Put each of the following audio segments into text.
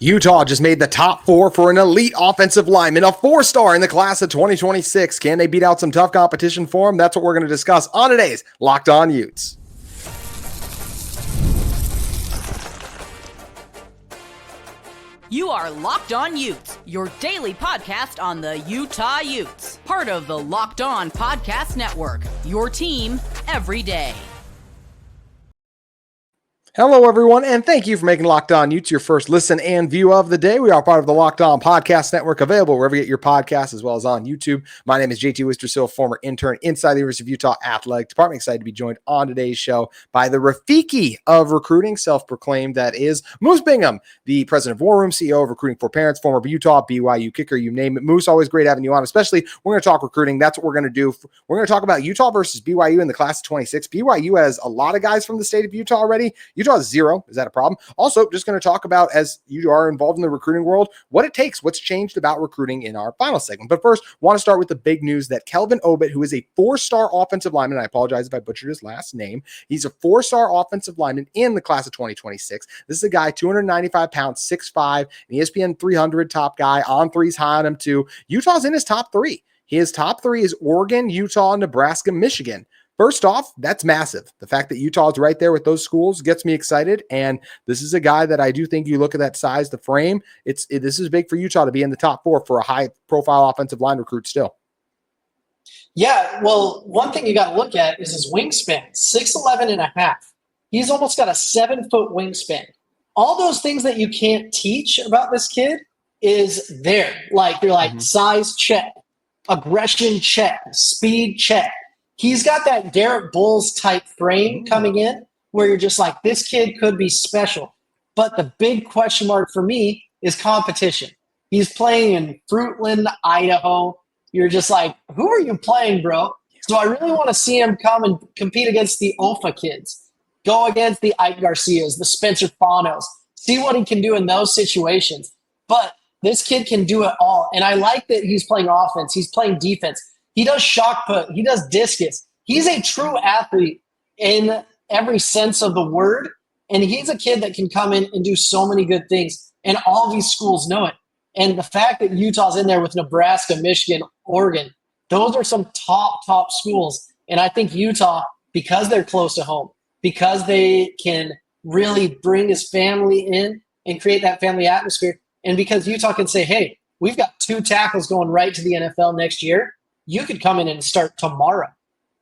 Utah just made the top 4 for an elite offensive lineman, a 4-star in the class of 2026. Can they beat out some tough competition for him? That's what we're going to discuss on today's Locked On Utes. You are Locked On Utes, your daily podcast on the Utah Utes. Part of the Locked On Podcast Network, your team every day. Hello, everyone, and thank you for making Locked On Utes your first listen and view of the day. We are part of the Locked On Podcast Network, available wherever you get your podcasts, as well as on YouTube. My name is JT Wistrcill, former intern inside the University of Utah Athletic Department. Excited to be joined on today's show by the Rafiki of recruiting, self-proclaimed, that is Moose Bingham, the president of War Room, CEO of Recruiting for Parents, former Utah, BYU kicker, you name it. Moose, always great having you on, especially we're going to talk recruiting. That's what we're going to do. We're going to talk about Utah versus BYU in the class of 26. BYU has a lot of guys from the state of Utah already. Utah is 0. Is that a problem? Also, just going to talk about, as you are involved in the recruiting world, what it takes, what's changed about recruiting in our final segment. But first, want to start with the big news that Kelvin Obit, who is a 4-star offensive lineman, I apologize if I butchered his last name. He's a 4-star offensive lineman in the class of 2026. This is a guy, 295 pounds, 6'5", an ESPN 300 top guy, on threes high on him too. Utah's in his top 3. His top 3 is Oregon, Utah, Nebraska, Michigan. First off, that's massive. The fact that Utah is right there with those schools gets me excited. And this is a guy that I do think, you look at that size, the frame, this is big for Utah to be in the top 4 for a high-profile offensive line recruit still. Yeah, well, one thing you got to look at is his wingspan, 6'11 and a half. He's almost got a 7-foot wingspan. All those things that you can't teach about this kid is there. Like, you're like, size check, aggression check, speed check. He's got that Derek Bulls type frame coming in where you're just like, this kid could be special. But the big question mark for me is competition. He's playing in Fruitland, Idaho. You're just like, who are you playing, bro? So I really want to see him come and compete against the OFA kids, go against the Ike Garcias, the Spencer Fanos, see what he can do in those situations. But this kid can do it all. And I like that he's playing offense. He's playing defense. He does shot put. He does discus. He's a true athlete in every sense of the word. And he's a kid that can come in and do so many good things. And all these schools know it. And the fact that Utah's in there with Nebraska, Michigan, Oregon, those are some top schools. And I think Utah, because they're close to home, because they can really bring his family in and create that family atmosphere, and because Utah can say, hey, we've got 2 tackles going right to the NFL next year. You could come in and start tomorrow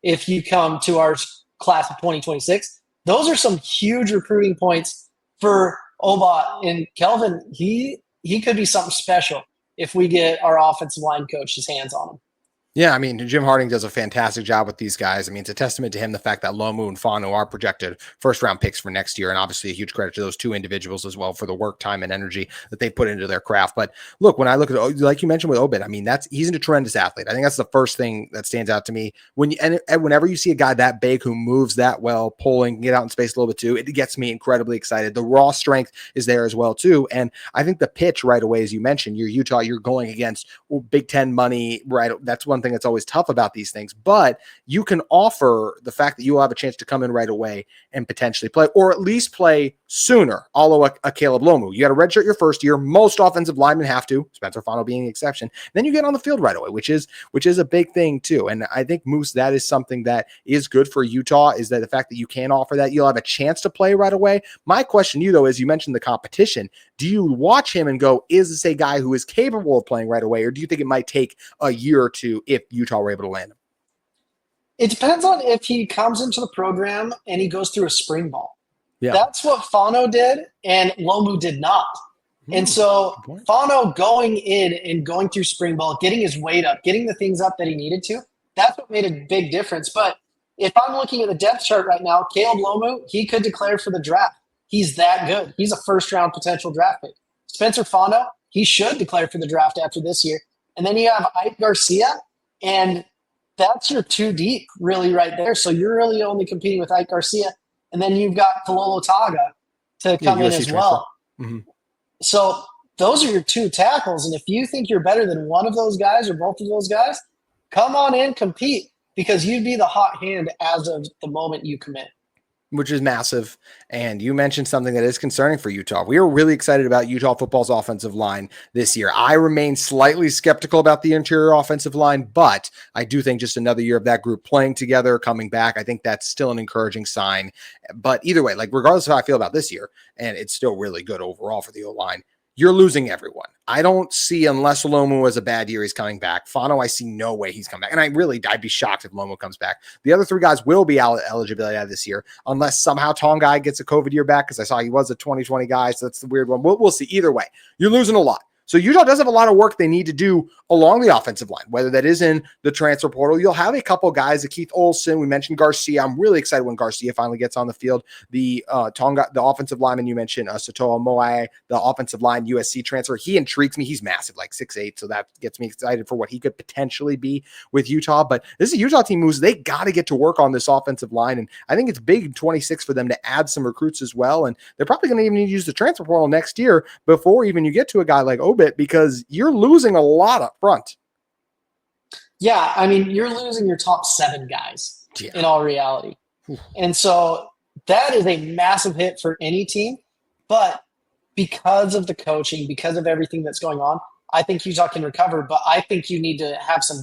if you come to our class of 2026. Those are some huge recruiting points for Obit. And Kelvin, he could be something special if we get our offensive line coach his hands on him. Yeah, I mean, Jim Harding does a fantastic job with these guys. I mean, it's a testament to him, the fact that Lomu and Fano are projected first-round picks for next year, and obviously a huge credit to those 2 individuals as well for the work, time, and energy that they put into their craft. But look, when I look at, like you mentioned with Obit, I mean, he's a tremendous athlete. I think that's the first thing that stands out to me. Whenever you see a guy that big who moves that well, pulling, get out in space a little bit too, it gets me incredibly excited. The raw strength is there as well too, and I think the pitch right away, as you mentioned, you're Utah, you're going against Big Ten money, right? That's one thing that's always tough about these things, but you can offer the fact that you will have a chance to come in right away and potentially play, or at least play sooner, although a Caleb Lomu. You got to redshirt your first year. Most offensive linemen have to, Spencer Fano being the exception. Then you get on the field right away, which is a big thing too. And I think, Moose, that is something that is good for Utah, is that the fact that you can offer that, you'll have a chance to play right away. My question to you, though, is, you mentioned the competition. Do you watch him and go, is this a guy who is capable of playing right away, or do you think it might take a year or two if Utah were able to land him? It depends on if he comes into the program and he goes through a spring ball. Yeah. That's what Fano did, and Lomu did not. And so Fano going in and going through spring ball, getting his weight up, getting the things up that he needed to, that's what made a big difference. But if I'm looking at the depth chart right now, Caleb Lomu, he could declare for the draft. He's that good. He's a first-round potential draft pick. Spencer Fano, he should declare for the draft after this year. And then you have Ike Garcia, and that's your 2 deep really right there. So you're really only competing with Ike Garcia. And then you've got Kalolo Taga to come in as well. So those are your 2 tackles. And if you think you're better than one of those guys or both of those guys, come on in, compete, because you'd be the hot hand as of the moment you commit. which is massive. And you mentioned something that is concerning for Utah. We are really excited about Utah football's offensive line this year. I remain slightly skeptical about the interior offensive line, but I do think just another year of that group playing together, coming back, I think that's still an encouraging sign. But either way, like regardless of how I feel about this year, and it's still really good overall for the O-line, you're losing everyone. I don't see, unless Lomu has a bad year, he's coming back. Fano, I see no way he's coming back. And I'd be shocked if Lomu comes back. The other three guys will be eligibility out of this year, unless somehow Tongai gets a COVID year back, because I saw he was a 2020 guy, so that's the weird one. We'll see. Either way, you're losing a lot. So Utah does have a lot of work they need to do along the offensive line, whether that is in the transfer portal. You'll have a couple guys, Keith Olson, we mentioned Garcia. I'm really excited when Garcia finally gets on the field. The Tonga, the offensive lineman you mentioned, Satoa Moai, the offensive line USC transfer. He intrigues me. He's massive, like 6'8", so that gets me excited for what he could potentially be with Utah. But this is a Utah team who's, they got to get to work on this offensive line, and I think it's big in 26 for them to add some recruits as well. And they're probably going to even need to use the transfer portal next year before even you get to a guy like Obit, because you're losing a lot up front. Yeah, I mean, you're losing your top 7 guys in all reality. And so that is a massive hit for any team. But because of the coaching, because of everything that's going on, I think Utah can recover. But I think you need to have some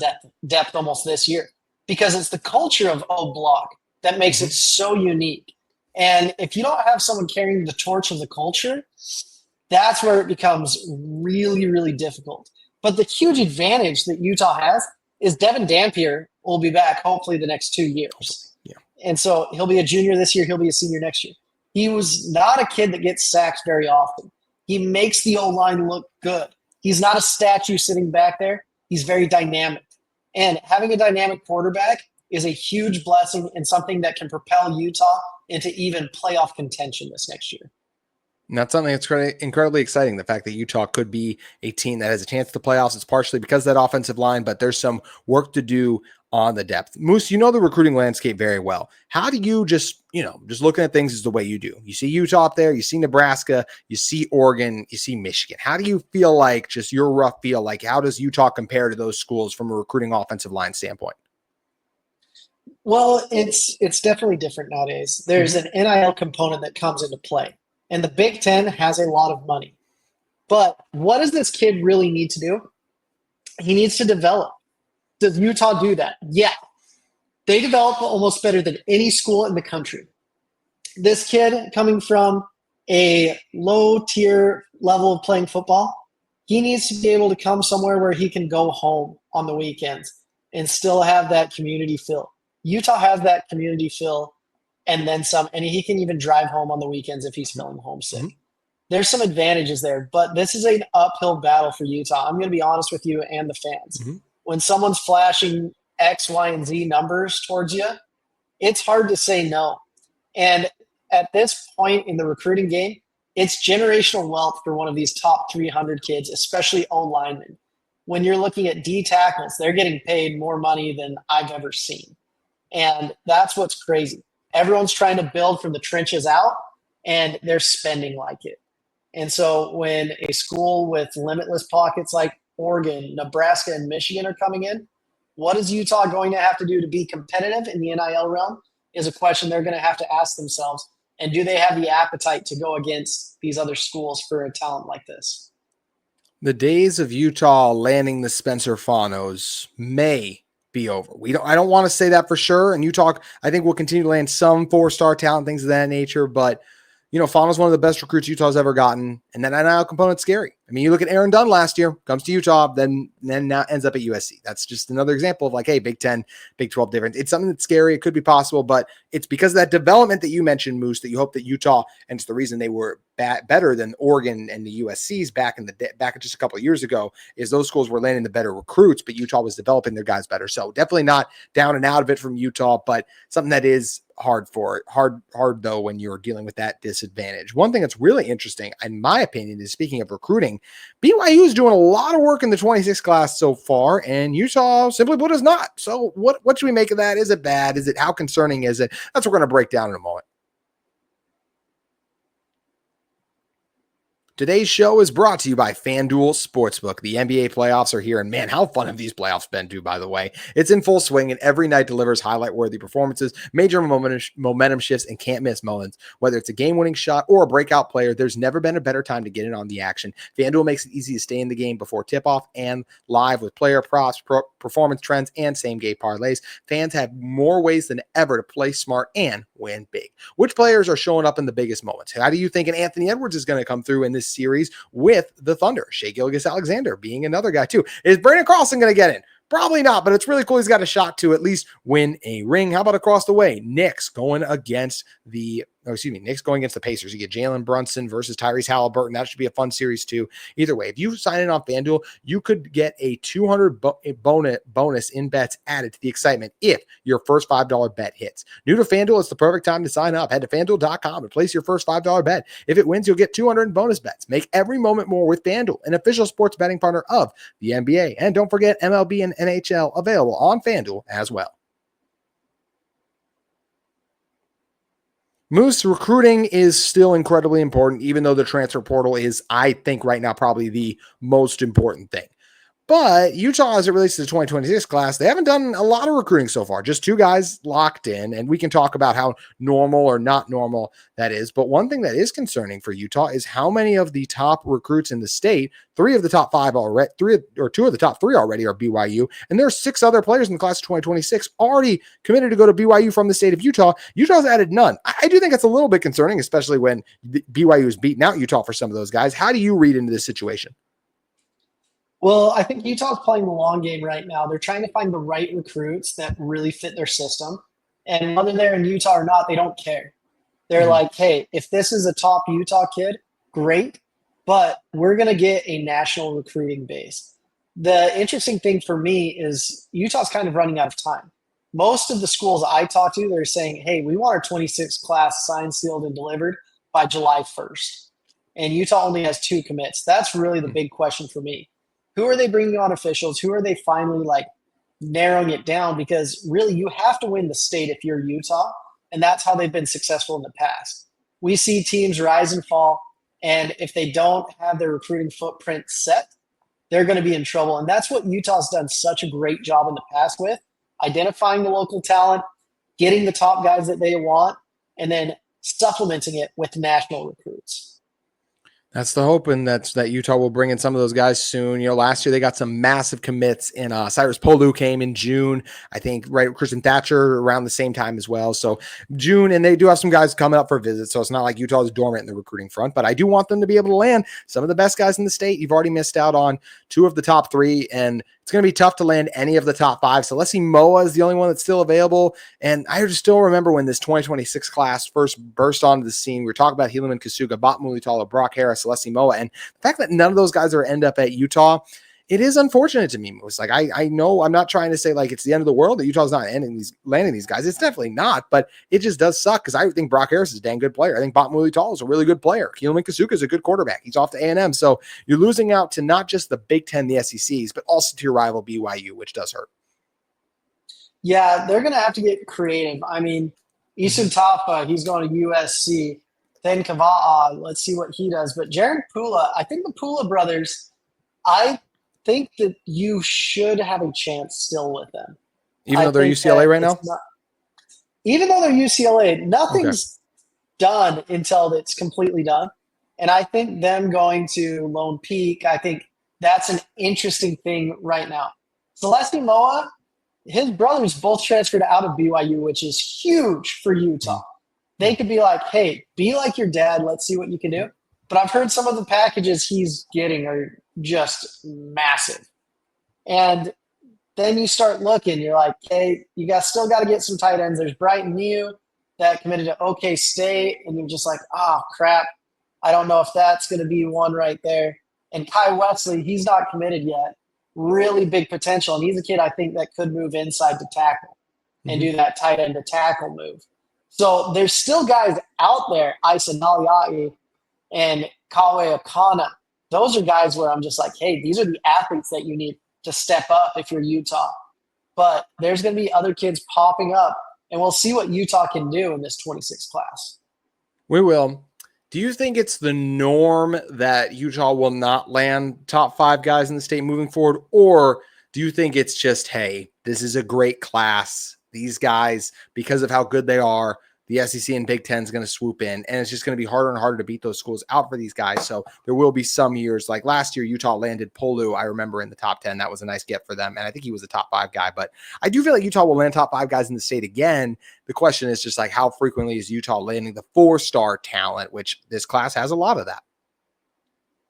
depth almost this year, because it's the culture of O Block that makes it so unique. And if you don't have someone carrying the torch of the culture, that's where it becomes really, really difficult. But the huge advantage that Utah has is Devin Dampier will be back hopefully the next 2 years. Yeah. And so he'll be a junior this year. He'll be a senior next year. He was not a kid that gets sacked very often. He makes the O-line look good. He's not a statue sitting back there. He's very dynamic. And having a dynamic quarterback is a huge blessing and something that can propel Utah into even playoff contention this next year. And that's something that's incredibly exciting. The fact that Utah could be a team that has a chance to playoffs is partially because of that offensive line, but there's some work to do on the depth. Moose, you know the recruiting landscape very well. How do you just looking at things is the way you do? You see Utah up there, you see Nebraska, you see Oregon, you see Michigan. How do you feel like, just your rough feel, like how does Utah compare to those schools from a recruiting offensive line standpoint? Well, it's definitely different nowadays. There's an NIL component that comes into play. And the Big Ten has a lot of money. But what does this kid really need to do? He needs to develop. Does Utah do that? Yeah. They develop almost better than any school in the country. This kid coming from a low-tier level of playing football, he needs to be able to come somewhere where he can go home on the weekends and still have that community feel. Utah has that community feel and then some, and he can even drive home on the weekends if he's feeling homesick. There's some advantages there, but this is an uphill battle for Utah. I'm going to be honest with you and the fans. When someone's flashing X, Y, and Z numbers towards you, it's hard to say no. And at this point in the recruiting game, it's generational wealth for one of these top 300 kids, especially O-linemen. When you're looking at D tackles, they're getting paid more money than I've ever seen. And that's what's crazy. Everyone's trying to build from the trenches out, and they're spending like it. And so when a school with limitless pockets like Oregon, Nebraska, and Michigan are coming in, what is Utah going to have to do to be competitive in the NIL realm is a question they're going to have to ask themselves. And do they have the appetite to go against these other schools for a talent like this? The days of Utah landing the Spencer Fanos may be over. I don't want to say that for sure. And Utah, I think, will continue to land some 4-star talent, things of that nature. But Fano's one of the best recruits Utah's ever gotten, and that NIL component's scary. I mean, you look at Aaron Dunn last year, comes to Utah, then now ends up at USC. That's just another example of like, hey, Big 10, Big 12 difference. It's something that's scary. It could be possible, but it's because of that development that you mentioned, Moose, that you hope that Utah, and it's the reason they were better than Oregon and the USCs back just a couple of years ago, is those schools were landing the better recruits, but Utah was developing their guys better. So definitely not down and out of it from Utah, but something that is hard though when you're dealing with that disadvantage. One thing that's really interesting, in my opinion, is speaking of recruiting, BYU is doing a lot of work in the 26 class so far, and Utah, simply put, is not. So what should we make of that? Is it bad? Is it, how concerning is it? That's what we're going to break down in a moment. Today's show is brought to you by FanDuel Sportsbook. The NBA playoffs are here, and man, how fun have these playoffs been too, by the way. It's in full swing, and every night delivers highlight-worthy performances, major momentum shifts, and can't-miss moments. Whether it's a game-winning shot or a breakout player, there's never been a better time to get in on the action. FanDuel makes it easy to stay in the game before tip-off and live with player props, performance trends, and same-game parlays. Fans have more ways than ever to play smart and win big. Which players are showing up in the biggest moments? How do you think an Anthony Edwards is going to come through in this series with the Thunder? Shai Gilgeous-Alexander being another guy too. Is Brandon Carlson going to get in? Probably not, but it's really cool. He's got a shot to at least win a ring. How about across the way? Knicks going against the Pacers. You get Jalen Brunson versus Tyrese Halliburton. That should be a fun series too. Either way, if you sign in on FanDuel, you could get a $200 bonus in bets added to the excitement if your first $5 bet hits. New to FanDuel, it's the perfect time to sign up. Head to FanDuel.com and place your first $5 bet. If it wins, you'll get 200 in bonus bets. Make every moment more with FanDuel, an official sports betting partner of the NBA. And don't forget MLB and NHL available on FanDuel as well. Moose, recruiting is still incredibly important, even though the transfer portal is, I think right now, probably the most important thing. But Utah, as it relates to the 2026 class, they haven't done a lot of recruiting so far. Just 2 guys locked in, and we can talk about how normal or not normal that is. But one thing that is concerning for Utah is how many of the top recruits in the state, 3 of the top 5 already, 2 of the top 3 already are BYU, and there are 6 other players in the class of 2026 already committed to go to BYU from the state of Utah. Utah's added none. I do think it's a little bit concerning, especially when BYU is beating out Utah for some of those guys. How do you read into this situation? Well, I think Utah's playing the long game right now. They're trying to find the right recruits that really fit their system. And whether they're in Utah or not, they don't care. They're like, hey, if this is a top Utah kid, great, but we're going to get a national recruiting base. The interesting thing for me is Utah's kind of running out of time. Most of the schools I talk to, they're saying, hey, we want our 26 class signed, sealed, and delivered by July 1st. And Utah only has 2 commits. That's really the big question for me. Who are they bringing on officials? Who are they finally narrowing it down? Because really you have to win the state if you're Utah, and that's how they've been successful in the past. We see teams rise and fall, and if they don't have their recruiting footprint set, they're going to be in trouble. And that's what Utah's done such a great job in the past with, identifying the local talent, getting the top guys that they want, and then supplementing it with national recruits. That's the hope, and that Utah will bring in some of those guys soon. Last year they got some massive commits, and Cyrus Polu came in June, I think, right? Christian Thatcher around the same time as well. So June, and they do have some guys coming up for visits, so it's not like Utah is dormant in the recruiting front, but I do want them to be able to land some of the best guys in the state. You've already missed out on 2 of the top 3, and it's going to be tough to land any of the top 5. So let's see, Moa is the only one that's still available. And I just still remember when this 2026 class first burst onto the scene. We were talking about Helaman Kasuga, Bot Mulitalo, Brock Harris, Celeste Moa. And the fact that none of those guys are end up at Utah, it is unfortunate to me. It's I know I'm not trying to say it's the end of the world that Utah's not landing these guys. It's definitely not, but it just does suck because I think Brock Harris is a dang good player. I think Bot Mulitalo is a really good player. Helaman Kasuga is a good quarterback. He's off to A&M. So you're losing out to not just the Big Ten, the SECs, but also to your rival BYU, which does hurt. Yeah, they're going to have to get creative. I mean, Isun Tapa, he's going to USC. Then Kava'a, let's see what he does. But Jaron Pula, I think the Pula brothers, I think that you should have a chance still with them. Even though they're UCLA right now? Even though they're UCLA, nothing's done until it's completely done. And I think them going to Lone Peak, I think that's an interesting thing right now. Celeste Moa, his brothers both transferred out of BYU, which is huge for Utah. They could be like, hey, be like your dad. Let's see what you can do. But I've heard some of the packages he's getting are just massive. And then you start looking. You're like, hey, still got to get some tight ends. There's Brighton Mew that committed to OK State. And you're just like, oh, crap. I don't know if that's going to be one right there. And Kai Wesley, he's not committed yet. Really big potential. And he's a kid I think that could move inside to tackle and do that tight end to tackle move. So there's still guys out there, Isa Naliai and Kawe Akana. Those are guys where I'm just like, hey, these are the athletes that you need to step up if you're Utah. But there's going to be other kids popping up, and we'll see what Utah can do in this 26 class. We will. Do you think it's the norm that Utah will not land top 5 guys in the state moving forward? Or do you think it's just, hey, this is a great class. These guys, because of how good they are, the SEC and Big Ten is going to swoop in, and it's just going to be harder and harder to beat those schools out for these guys. So there will be some years, like last year, Utah landed Polu, I remember, in the top 10. That was a nice get for them, and I think he was a top 5 guy. But I do feel like Utah will land top 5 guys in the state again. The question is just like, how frequently is Utah landing the 4-star talent, which this class has a lot of that.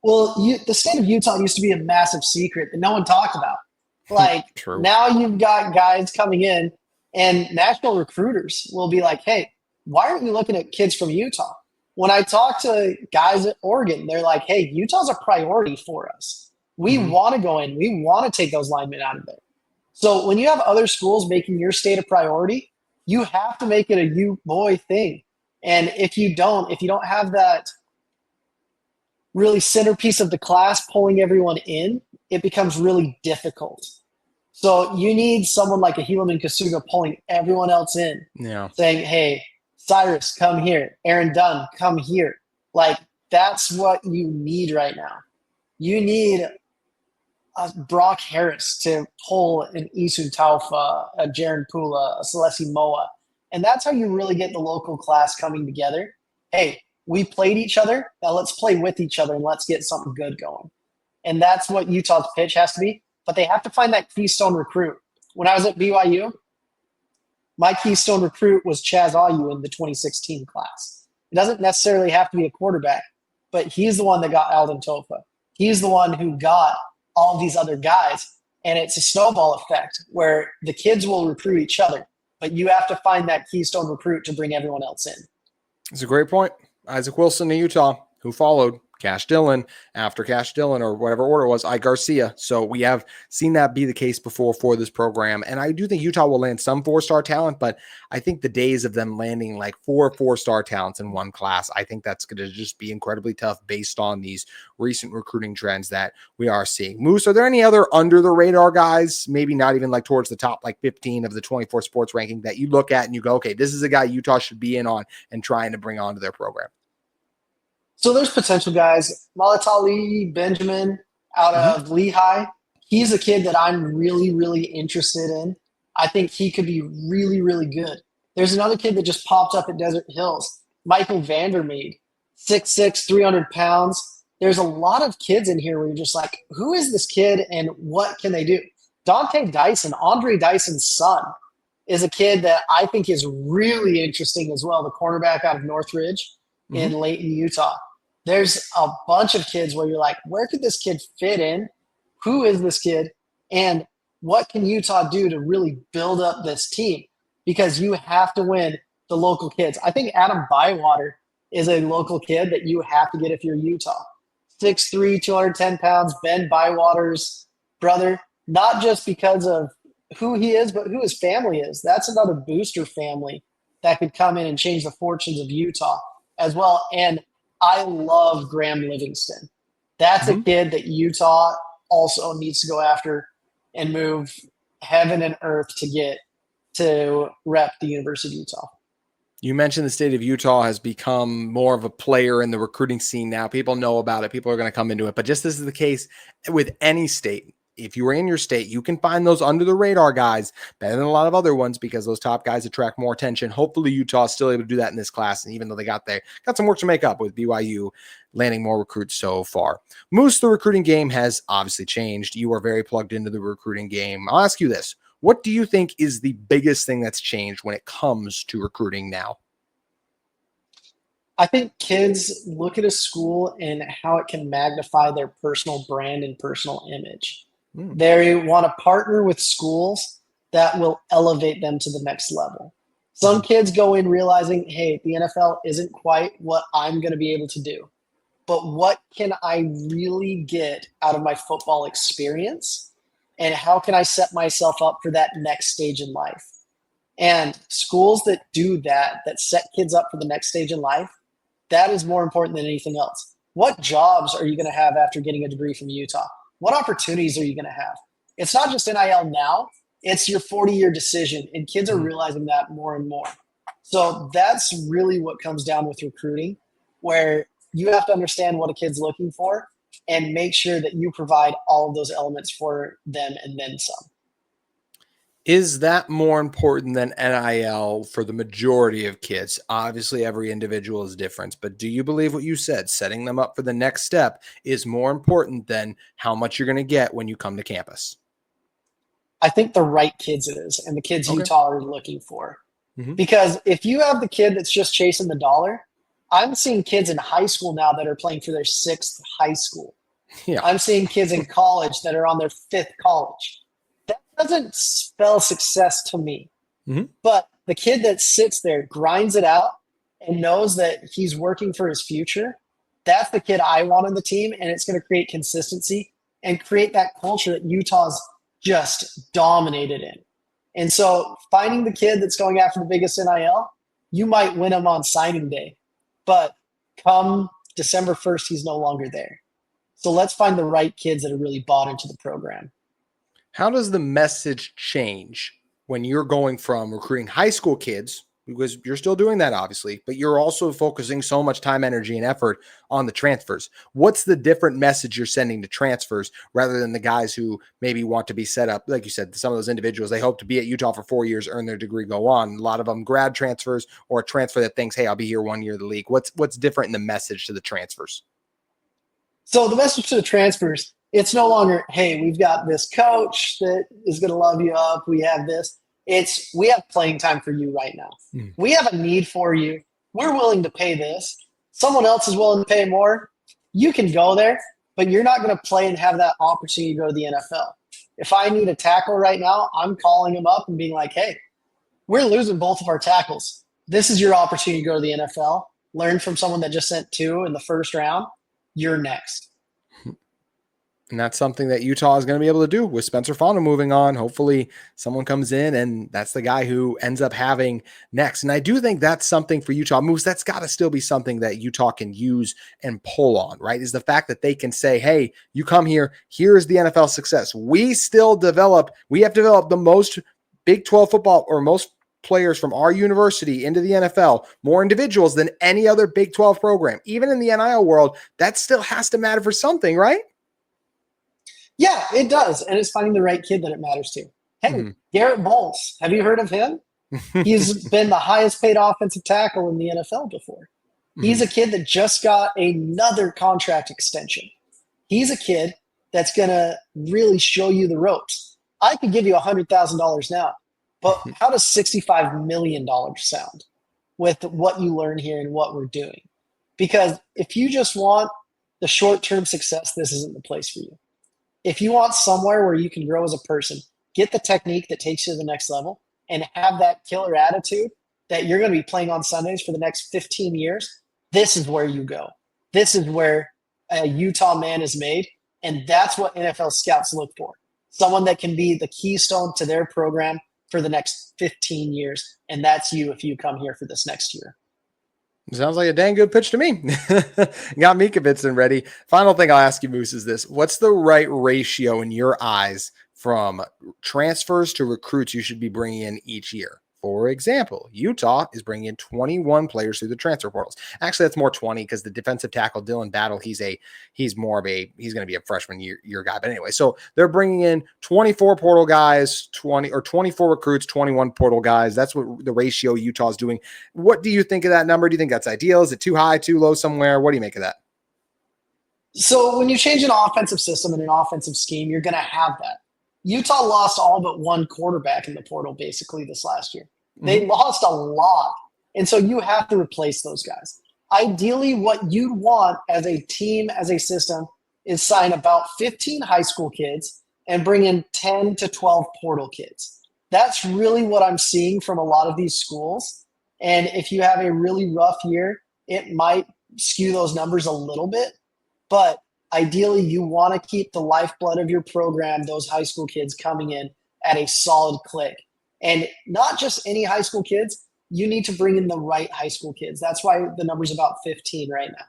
Well, the state of Utah used to be a massive secret that no one talked about. Like, now you've got guys coming in, and national recruiters will be like, hey, why aren't you looking at kids from Utah? When I talk to guys at Oregon, they're like, hey, Utah's a priority for us. We want to go in. We want to take those linemen out of there. So when you have other schools making your state a priority, you have to make it a you boy thing. And if you don't have that really centerpiece of the class pulling everyone in, it becomes really difficult. So you need someone like a Helaman Kasuga pulling everyone else in, saying, hey, Cyrus, come here. Aaron Dunn, come here. Like, that's what you need right now. You need a Brock Harris to pull an Isun Taufa, a Jaron Pula, a Celesi Moa. And that's how you really get the local class coming together. Hey, we played each other. Now let's play with each other and let's get something good going. And that's what Utah's pitch has to be. But they have to find that keystone recruit. When I was at BYU, my keystone recruit was Chaz Ayu in the 2016 class. It doesn't necessarily have to be a quarterback, but he's the one that got Alden Tofa. He's the one who got all these other guys. And it's a snowball effect where the kids will recruit each other, but you have to find that keystone recruit to bring everyone else in. It's a great point. Isaac Wilson to Utah, who followed Cash Dillon after Cash Dillon, or whatever order it was, I Garcia. So we have seen that be the case before for this program. And I do think Utah will land some 4-star talent, but I think the days of them landing like 4-star talents in one class, I think that's going to just be incredibly tough based on these recent recruiting trends that we are seeing. Moose, are there any other under the radar guys, maybe not even like towards the top like 15 of the 24 sports ranking, that you look at and you go, okay, this is a guy Utah should be in on and trying to bring onto their program? So there's potential guys. Malatali Benjamin out of Lehigh. He's a kid that I'm really, really interested in. I think he could be really, really good. There's another kid that just popped up at Desert Hills, Michael Vandermeed, 6'6", 300 pounds. There's a lot of kids in here where you're just like, who is this kid and what can they do? Dante Dyson, Andre Dyson's son, is a kid that I think is really interesting as well, the cornerback out of Northridge in Layton, Utah. There's a bunch of kids where you're like, where could this kid fit in? Who is this kid? And what can Utah do to really build up this team? Because you have to win the local kids. I think Adam Bywater is a local kid that you have to get if you're Utah. 6'3", 210 pounds, Ben Bywater's brother, not just because of who he is, but who his family is. That's another booster family that could come in and change the fortunes of Utah as well. And I love Graham Livingston. That's a kid that Utah also needs to go after and move heaven and earth to get to rep the University of Utah. You mentioned the state of Utah has become more of a player in the recruiting scene now. People know about it. People are going to come into it. But just as is the case with any state, if you are in your state, you can find those under the radar guys better than a lot of other ones because those top guys attract more attention. Hopefully Utah is still able to do that in this class. And even though they got some work to make up with BYU landing more recruits so far. Moose, the recruiting game has obviously changed. You are very plugged into the recruiting game. I'll ask you this. What do you think is the biggest thing that's changed when it comes to recruiting now? I think kids look at a school and how it can magnify their personal brand and personal image. They want to partner with schools that will elevate them to the next level. Some kids go in realizing, hey, the NFL isn't quite what I'm going to be able to do. But what can I really get out of my football experience? And how can I set myself up for that next stage in life? And schools that do that, that set kids up for the next stage in life, that is more important than anything else. What jobs are you going to have after getting a degree from Utah? What opportunities are you going to have? It's not just NIL now. It's your 40-year decision, and kids are realizing that more and more. So that's really what comes down with recruiting, where you have to understand what a kid's looking for and make sure that you provide all of those elements for them and then some. Is that more important than NIL for the majority of kids? Obviously, every individual is different, but do you believe what you said, setting them up for the next step is more important than how much you're going to get when you come to campus? I think the right kids it is, and the kids Okay. Utah are looking for. Mhm. Because if you have the kid that's just chasing the dollar, I'm seeing kids in high school now that are playing for their 6th high school. Yeah. I'm seeing kids in college that are on their 5th college. That doesn't spell success to me. Mhm. But the kid that sits there, grinds it out, and knows that he's working for his future, that's the kid I want on the team, and it's going to create consistency and create that culture that Utah's just dominated in. And so finding the kid that's going after the biggest NIL, you might win him on signing day. But come December 1st, he's no longer there. So let's find the right kids that are really bought into the program. How does the message change when you're going from recruiting high school kids, because you're still doing that obviously, but you're also focusing so much time, energy, and effort on the transfers? What's the different message you're sending to transfers rather than the guys who maybe want to be set up? Like you said, some of those individuals, they hope to be at Utah for 4 years, earn their degree, go on. A lot of them grad transfers or a transfer that thinks, hey, I'll be here 1 year of the league. What's different in the message to the transfers? So the message to the transfers, it's no longer, hey, we've got this coach that is going to love you up. We have this. It's, we have playing time for you right now. We have a need for you. We're willing to pay this. Someone else is willing to pay more. You can go there, but you're not going to play and have that opportunity to go to the NFL. If I need a tackle right now, I'm calling him up and being like, hey, we're losing both of our tackles. This is your opportunity to go to the NFL. Learn from someone that just sent 2 in the first round. You're next. And that's something that Utah is going to be able to do with Spencer Fano moving on. Hopefully someone comes in and that's the guy who ends up having next. And I do think that's something for Utah moves. That's got to still be something that Utah can use and pull on, right? Is the fact that they can say, hey, you come here, here's the NFL success. We have developed the most Big 12 football or most players from our university into the NFL, more individuals than any other Big 12 program. Even in the NIL world, that still has to matter for something, right? Yeah, it does. And it's finding the right kid that it matters to. Hey, Garrett Bowles, have you heard of him? He's been the highest paid offensive tackle in the NFL before. He's a kid that just got another contract extension. He's a kid that's going to really show you the ropes. I could give you $100,000 now, but how does $65 million sound with what you learn here and what we're doing? Because if you just want the short-term success, this isn't the place for you. If you want somewhere where you can grow as a person, get the technique that takes you to the next level, and have that killer attitude that you're going to be playing on Sundays for the next 15 years, this is where you go. This is where a Utah man is made, and that's what NFL scouts look for. Someone that can be the keystone to their program for the next 15 years, and that's you if you come here for this next year. Sounds like a dang good pitch to me. Got me convinced and ready. Final thing I'll ask you, Moose, is this. What's the right ratio in your eyes from transfers to recruits you should be bringing in each year? For example, Utah is bringing in 21 players through the transfer portals. Actually, that's more 20 because the defensive tackle, Dylan Battle, he's going to be a freshman year guy. But anyway, so they're bringing in 24 portal guys, 24 recruits, 21 portal guys. That's what the ratio Utah is doing. What do you think of that number? Do you think that's ideal? Is it too high, too low somewhere? What do you make of that? So when you change an offensive system and an offensive scheme, you're going to have that. Utah lost all but one quarterback in the portal basically this last year. They lost a lot. And so you have to replace those guys. Ideally, what you'd want as a team, as a system, is sign about 15 high school kids and bring in 10 to 12 portal kids. That's really what I'm seeing from a lot of these schools. And if you have a really rough year, it might skew those numbers a little bit. But ideally, you want to keep the lifeblood of your program, those high school kids coming in at a solid click. And not just any high school kids, you need to bring in the right high school kids. That's why the number's about 15 right now.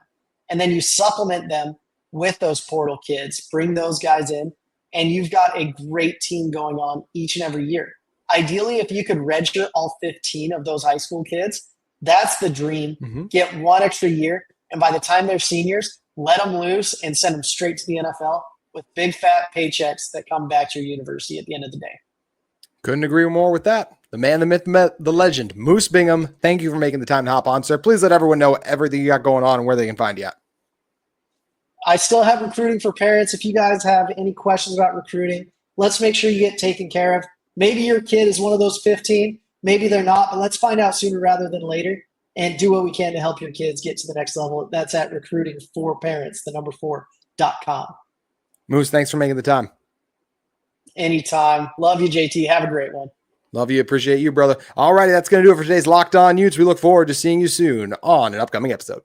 And then you supplement them with those portal kids, bring those guys in, and you've got a great team going on each and every year. Ideally, if you could redshirt all 15 of those high school kids, that's the dream. Get one extra year, And by the time they're seniors, let them loose and send them straight to the NFL with big fat paychecks that come back to your university at the end of the day. Couldn't agree more with that. The man, the myth, the legend, Moose Bingham. Thank you for making the time to hop on, sir. Please let everyone know everything you got going on and where they can find you at. I still have recruiting for parents. If you guys have any questions about recruiting, let's make sure you get taken care of. Maybe your kid is one of those 15. Maybe they're not, but let's find out sooner rather than later and do what we can to help your kids get to the next level. That's at recruiting4parents, the number 4.com. Moose, thanks for making the time. Anytime. Love you, JT. Have a great one. Love you. Appreciate you, brother. All righty, that's going to do it for today's Locked On Utes. We look forward to seeing you soon on an upcoming episode.